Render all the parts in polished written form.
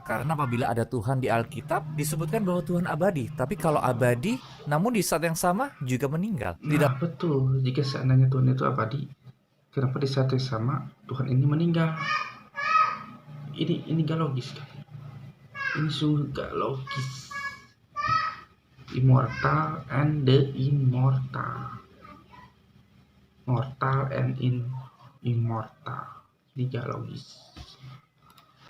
Karena apabila ada Tuhan di Alkitab, disebutkan bahwa Tuhan abadi. Tapi kalau abadi, namun di saat yang sama juga meninggal. Nah, betul. Jika seandainya Tuhan itu abadi, kenapa di saat yang sama Tuhan ini meninggal? Ini gak logis kan? Ini sungguh gak logis. Immortal and the immortal. Mortal and immortal. Ini gak logis.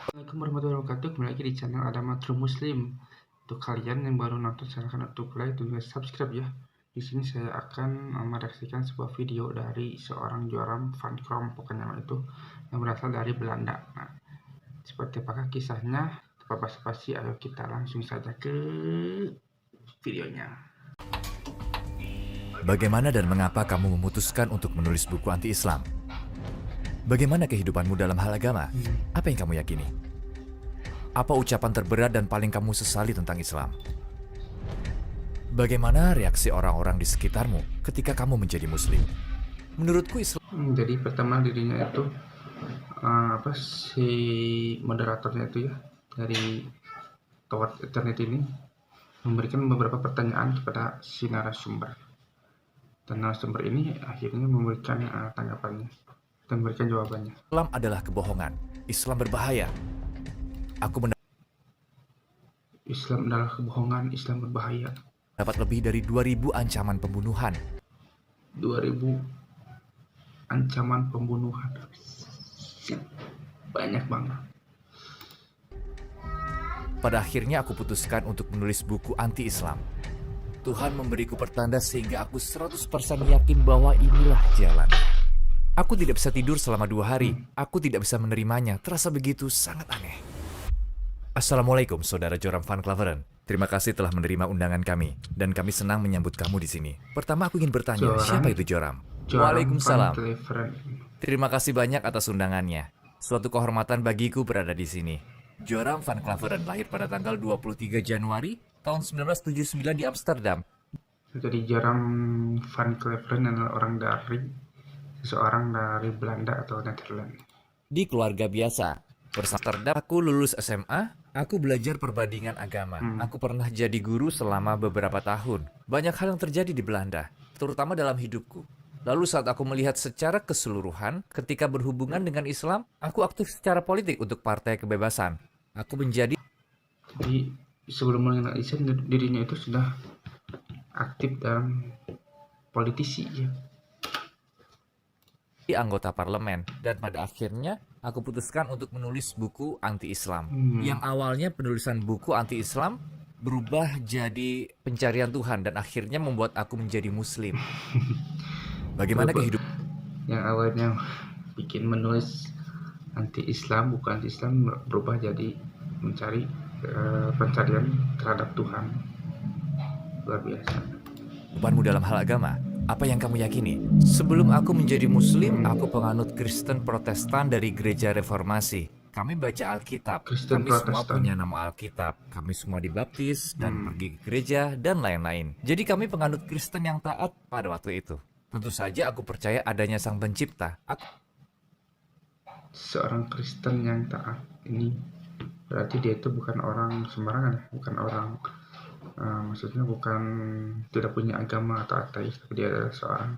Assalamualaikum warahmatullahi wabarakatuh. Kembali lagi di channel Adama True Muslim. Untuk kalian yang baru nonton, silahkan untuk like dan juga subscribe ya. Di sini saya akan mereaksikan sebuah video dari seorang Joram van Krompokan itu yang berasal dari Belanda. Nah, seperti apakah kisahnya? Tanpa basa-basi, ayo kita langsung saja ke videonya. Bagaimana dan mengapa kamu memutuskan untuk menulis buku anti-Islam? Bagaimana kehidupanmu dalam hal agama? Apa yang kamu yakini? Apa ucapan terberat dan paling kamu sesali tentang Islam? Bagaimana reaksi orang-orang di sekitarmu ketika kamu menjadi Muslim? Menurutku Islam... Jadi pertama dirinya itu si moderatornya itu ya dari Tower Internet ini memberikan beberapa pertanyaan kepada si narasumber. Dan narasumber ini akhirnya memberikan tanggapannya dan memberikan jawabannya. Islam adalah kebohongan. Islam berbahaya. Islam adalah kebohongan, Islam berbahaya. Dapat lebih dari 2.000 ancaman pembunuhan. 2.000 ancaman pembunuhan. Banyak banget. Pada akhirnya aku putuskan untuk menulis buku anti-Islam. Tuhan memberiku pertanda sehingga aku 100% yakin bahwa inilah jalan. Aku tidak bisa tidur selama 2 hari. Aku tidak bisa menerimanya. Terasa begitu sangat aneh. Assalamualaikum, Saudara Joram van Klaveren. Terima kasih telah menerima undangan kami, dan kami senang menyambut kamu di sini. Pertama aku ingin bertanya, siapa itu Joram? Waalaikumsalam. Terima kasih banyak atas undangannya. Suatu kehormatan bagiku berada di sini. Joram van Klaveren lahir pada tanggal 23 Januari tahun 1979 di Amsterdam. Jadi Joram van Klaveren adalah seseorang dari Belanda atau Netherlands. Di keluarga biasa. Amsterdam, aku lulus SMA, aku belajar perbandingan agama. Aku pernah jadi guru selama beberapa tahun. Banyak hal yang terjadi di Belanda, terutama dalam hidupku. Lalu saat aku melihat secara keseluruhan, ketika berhubungan dengan Islam, aku aktif secara politik untuk Partai Kebebasan. Aku menjadi... Jadi sebelum mengenal Islam, dirinya itu sudah aktif dalam politisi ya. Anggota parlemen, dan pada akhirnya aku putuskan untuk menulis buku anti-Islam. Yang awalnya penulisan buku anti-Islam berubah jadi pencarian Tuhan dan akhirnya membuat aku menjadi Muslim. Bagaimana kehidupan? Yang awalnya bikin menulis anti-Islam, buku anti-Islam berubah jadi mencari pencarian terhadap Tuhan. Luar biasa. Kehidupanmu dalam hal agama? Apa yang kamu yakini? Sebelum aku menjadi Muslim, aku penganut Kristen Protestan dari Gereja Reformasi. Kami baca Alkitab. Kami semua punya nama Alkitab. Kami semua dibaptis dan pergi ke gereja dan lain-lain. Jadi kami penganut Kristen yang taat pada waktu itu. Tentu saja aku percaya adanya Sang Pencipta. Seorang Kristen yang taat ini berarti dia itu bukan orang sembarangan ya, bukan orang maksudnya bukan tidak punya agama atau ateis, tapi dia adalah seorang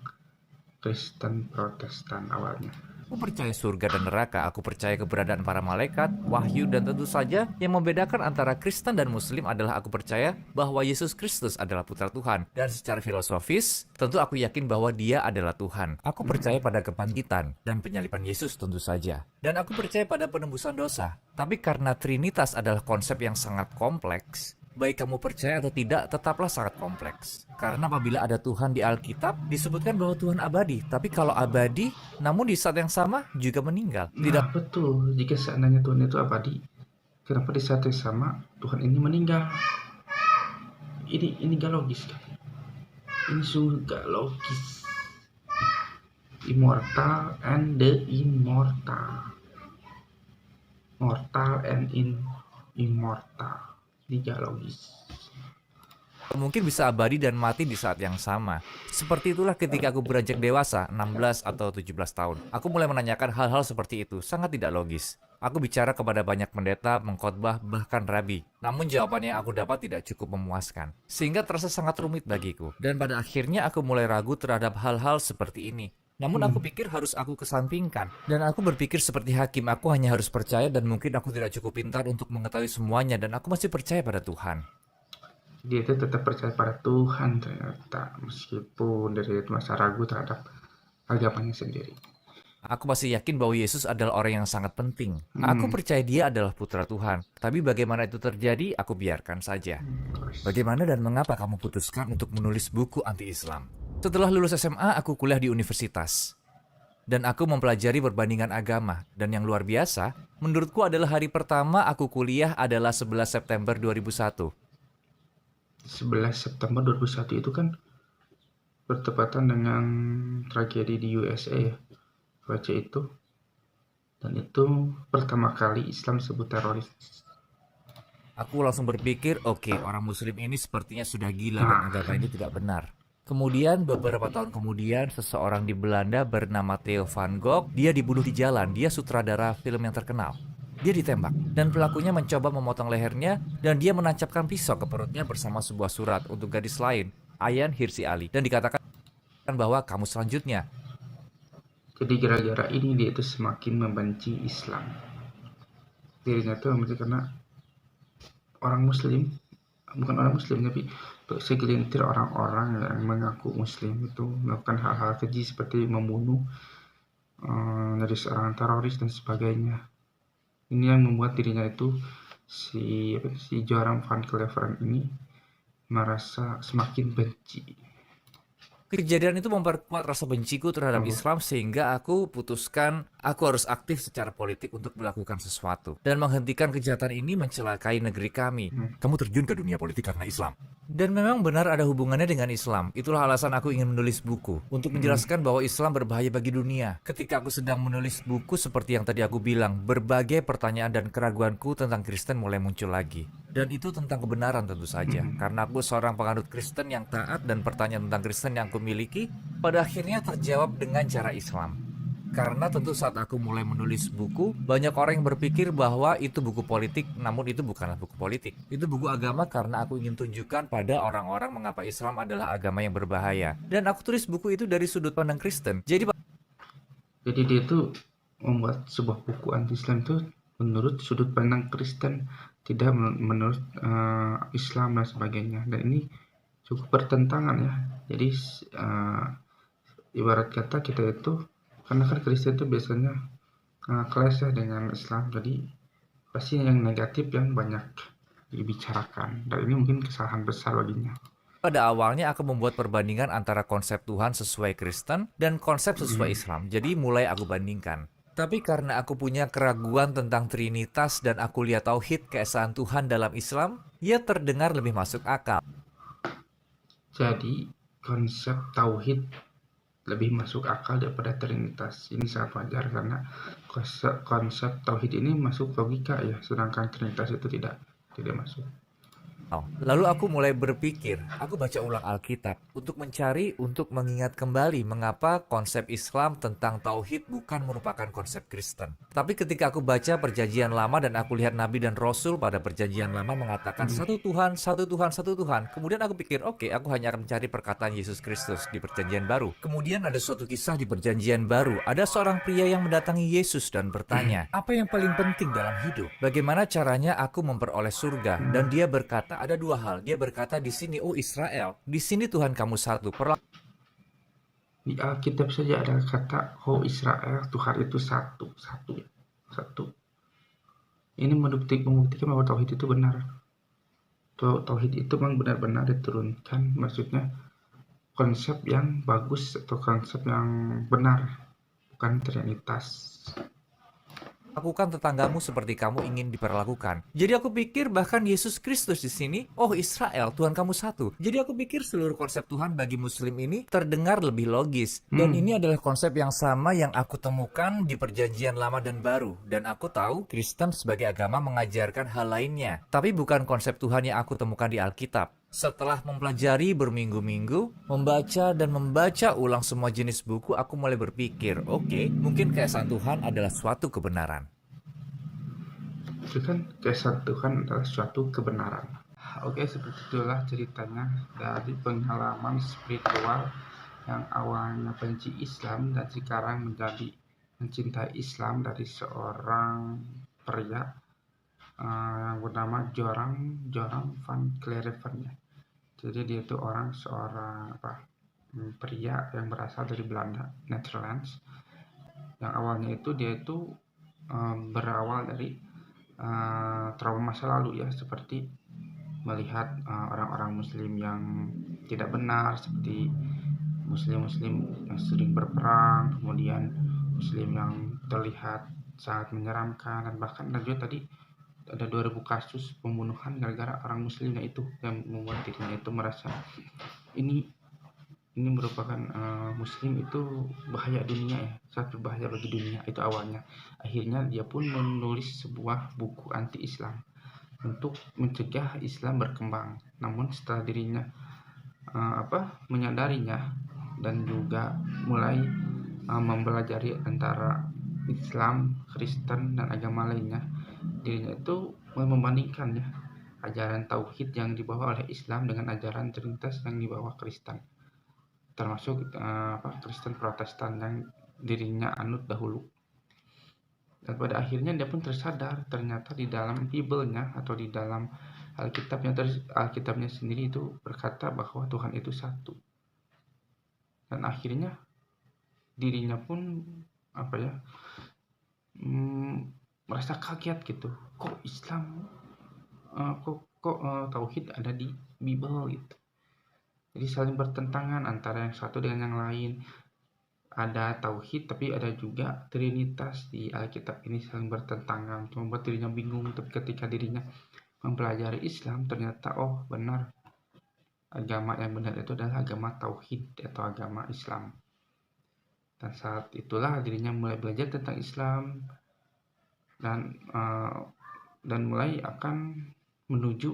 Kristen Protestan awalnya. Aku percaya surga dan neraka, aku percaya keberadaan para malaikat, wahyu, dan tentu saja yang membedakan antara Kristen dan Muslim adalah aku percaya bahwa Yesus Kristus adalah putra Tuhan. Dan secara filosofis, tentu aku yakin bahwa dia adalah Tuhan. Aku percaya pada kebangkitan dan penyaliban Yesus tentu saja. Dan aku percaya pada penembusan dosa. Tapi karena Trinitas adalah konsep yang sangat kompleks, baik kamu percaya atau tidak, tetaplah sangat kompleks. Karena apabila ada Tuhan di Alkitab, disebutkan bahwa Tuhan abadi. Tapi kalau abadi, namun di saat yang sama juga meninggal. Nah, betul. Jika seandainya Tuhan itu abadi, kenapa di saat yang sama Tuhan ini meninggal? Ini gak logis kan? Ini sungguh gak logis. Immortal and the immortal. Mortal and immortal. Ini gak logis. Mungkin bisa abadi dan mati di saat yang sama. Seperti itulah ketika aku beranjak dewasa, 16 atau 17 tahun. Aku mulai menanyakan hal-hal seperti itu, sangat tidak logis. Aku bicara kepada banyak pendeta, mengkhotbah, bahkan rabi. Namun jawaban yang aku dapat tidak cukup memuaskan. Sehingga terasa sangat rumit bagiku. Dan pada akhirnya aku mulai ragu terhadap hal-hal seperti ini. Namun aku pikir harus aku kesampingkan. Dan aku berpikir seperti hakim, aku hanya harus percaya dan mungkin aku tidak cukup pintar untuk mengetahui semuanya. Dan aku masih percaya pada Tuhan. Dia itu tetap percaya pada Tuhan ternyata, meskipun dari masa ragu terhadap agamanya sendiri. Aku masih yakin bahwa Yesus adalah orang yang sangat penting. Aku percaya dia adalah putra Tuhan. Tapi bagaimana itu terjadi, aku biarkan saja. Bagaimana dan mengapa kamu putuskan untuk menulis buku anti-Islam? Setelah lulus SMA, aku kuliah di universitas. Dan aku mempelajari perbandingan agama. Dan yang luar biasa, menurutku adalah hari pertama aku kuliah adalah 11 September 2001. 11 September 2001 itu kan bertepatan dengan tragedi di USA ya. Baca itu, dan itu pertama kali Islam disebut teroris. Aku langsung berpikir, oke, orang muslim ini sepertinya sudah gila dan agama ini tidak benar. Kemudian beberapa tahun kemudian seseorang di Belanda bernama Theo van Gogh, dia dibunuh di jalan, dia sutradara film yang terkenal. Dia ditembak dan pelakunya mencoba memotong lehernya dan dia menancapkan pisau ke perutnya bersama sebuah surat untuk gadis lain, Ayaan Hirsi Ali, dan dikatakan bahwa kamu selanjutnya. Jadi gara-gara ini dia itu semakin membenci Islam. Dirinya itu membenci karena orang muslim, bukan orang muslim tapi segelintir orang-orang yang mengaku muslim itu melakukan hal-hal keji seperti membunuh, dari seorang teroris dan sebagainya. Ini yang membuat dirinya itu si Joram van Cleveren ini merasa semakin benci. Kejadian itu memperkuat rasa benciku terhadap Islam sehingga aku putuskan aku harus aktif secara politik untuk melakukan sesuatu dan menghentikan kejahatan ini mencelakai negeri kami. Kamu terjun ke dunia politik karena Islam. Dan memang benar ada hubungannya dengan Islam. Itulah alasan aku ingin menulis buku untuk menjelaskan bahwa Islam berbahaya bagi dunia. Ketika aku sedang menulis buku seperti yang tadi aku bilang, berbagai pertanyaan dan keraguanku tentang Kristen mulai muncul lagi. Dan itu tentang kebenaran tentu saja. Karena aku seorang penganut Kristen yang taat dan pertanyaan tentang Kristen yang aku miliki pada akhirnya terjawab dengan cara Islam. Karena tentu saat aku mulai menulis buku, banyak orang yang berpikir bahwa itu buku politik, namun itu bukanlah buku politik. Itu buku agama karena aku ingin tunjukkan pada orang-orang mengapa Islam adalah agama yang berbahaya. Dan aku tulis buku itu dari sudut pandang Kristen. Jadi dia itu membuat sebuah buku anti-Islam itu menurut sudut pandang Kristen, tidak menurut Islam dan sebagainya. Dan ini cukup bertentangan ya. Jadi ibarat kata kita itu, karena kan Kristen itu biasanya clash ya dengan Islam, jadi pasti yang negatif yang banyak dibicarakan, dan ini mungkin kesalahan besar baginya. pada awalnya aku membuat perbandingan antara konsep Tuhan sesuai Kristen dan konsep sesuai Islam. Jadi mulai aku bandingkan. Tapi karena aku punya keraguan tentang Trinitas dan aku lihat tauhid keesaan Tuhan dalam Islam, ia terdengar lebih masuk akal. Jadi konsep tauhid lebih masuk akal daripada Trinitas. Ini sangat wajar karena konsep tauhid ini masuk logika ya, sedangkan Trinitas itu tidak masuk. Lalu aku mulai berpikir, aku baca ulang Alkitab untuk mengingat kembali mengapa konsep Islam tentang tauhid bukan merupakan konsep Kristen. Tapi ketika aku baca perjanjian lama dan aku lihat Nabi dan Rasul pada perjanjian lama mengatakan satu Tuhan, satu Tuhan, satu Tuhan. Kemudian aku pikir, oke, aku hanya akan mencari perkataan Yesus Kristus di perjanjian baru. Kemudian ada suatu kisah di perjanjian baru. Ada seorang pria yang mendatangi Yesus dan bertanya, apa yang paling penting dalam hidup? Bagaimana caranya aku memperoleh surga? Dan dia berkata, ada dua hal. Dia berkata di sini, oh Israel, di sini Tuhan kamu satu. Di Alkitab saja ada kata, oh Israel, Tuhan itu satu. Ini membuktikan bahwa tauhid itu benar. Tauhid itu memang benar-benar diturunkan, maksudnya konsep yang bagus atau konsep yang benar, bukan Trinitas. Lakukan tetanggamu seperti kamu ingin diperlakukan. Jadi aku pikir bahkan Yesus Kristus di sini, oh Israel, Tuhan kamu satu. Jadi aku pikir seluruh konsep Tuhan bagi Muslim ini terdengar lebih logis. Dan ini adalah konsep yang sama yang aku temukan di perjanjian lama dan baru. Dan aku tahu Kristen sebagai agama mengajarkan hal lainnya. Tapi bukan konsep Tuhan yang aku temukan di Alkitab. Setelah mempelajari berminggu-minggu, membaca ulang semua jenis buku, aku mulai berpikir, oke, mungkin keesaan Tuhan adalah suatu kebenaran. itu kan keesaan Tuhan adalah suatu kebenaran. Oke, seperti itulah ceritanya dari pengalaman spiritual yang awalnya benci Islam dan sekarang menjadi mencintai Islam dari seorang pria yang bernama Joram van Cleveland ya. Jadi dia itu seorang pria yang berasal dari Belanda, Netherlands. Yang awalnya itu dia itu berawal dari trauma masa lalu ya, seperti melihat orang-orang Muslim yang tidak benar, seperti Muslim yang sering berperang, kemudian Muslim yang terlihat sangat menyeramkan, dan bahkan juga tadi ada 2000 kasus pembunuhan gara-gara orang Muslimnya itu, yang membuat dirinya itu merasa ini merupakan Muslim itu bahaya dunia ya, sangat berbahaya bagi dunia. Itu awalnya. Akhirnya dia pun menulis sebuah buku anti-Islam untuk mencegah Islam berkembang. Namun setelah dirinya menyadarinya dan juga mulai mempelajari antara Islam, Kristen, dan agama lainnya, dirinya itu membandingkan ya ajaran tauhid yang dibawa oleh Islam dengan ajaran Trinitas yang dibawa Kristen, termasuk Kristen Protestan yang dirinya anut dahulu. Dan pada akhirnya dia pun tersadar ternyata di dalam Bible-nya atau di dalam Alkitabnya sendiri itu berkata bahwa Tuhan itu satu. Dan akhirnya dirinya pun merasa kaget gitu, kok Islam kok tauhid ada di Bible gitu. Jadi saling bertentangan antara yang satu dengan yang lain. Ada tauhid tapi ada juga trinitas di Alkitab ini, saling bertentangan. Itu membuat dirinya bingung. Tapi ketika dirinya mempelajari Islam, ternyata benar, agama yang benar itu adalah agama tauhid atau agama Islam. Dan saat itulah dirinya mulai belajar tentang Islam dan mulai akan menuju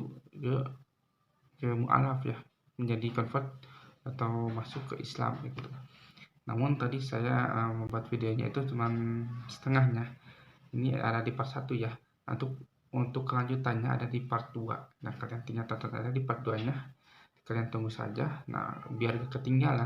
ke mu'alaf ya, menjadi convert atau masuk ke Islam gitu. Namun tadi saya membuat videonya itu cuma setengahnya. Ini ada di part 1 ya. Untuk kelanjutannya ada di part 2. Nah, kalian tinggal tonton ada di part 2-nya. Kalian tunggu saja. Nah, biar ketinggalan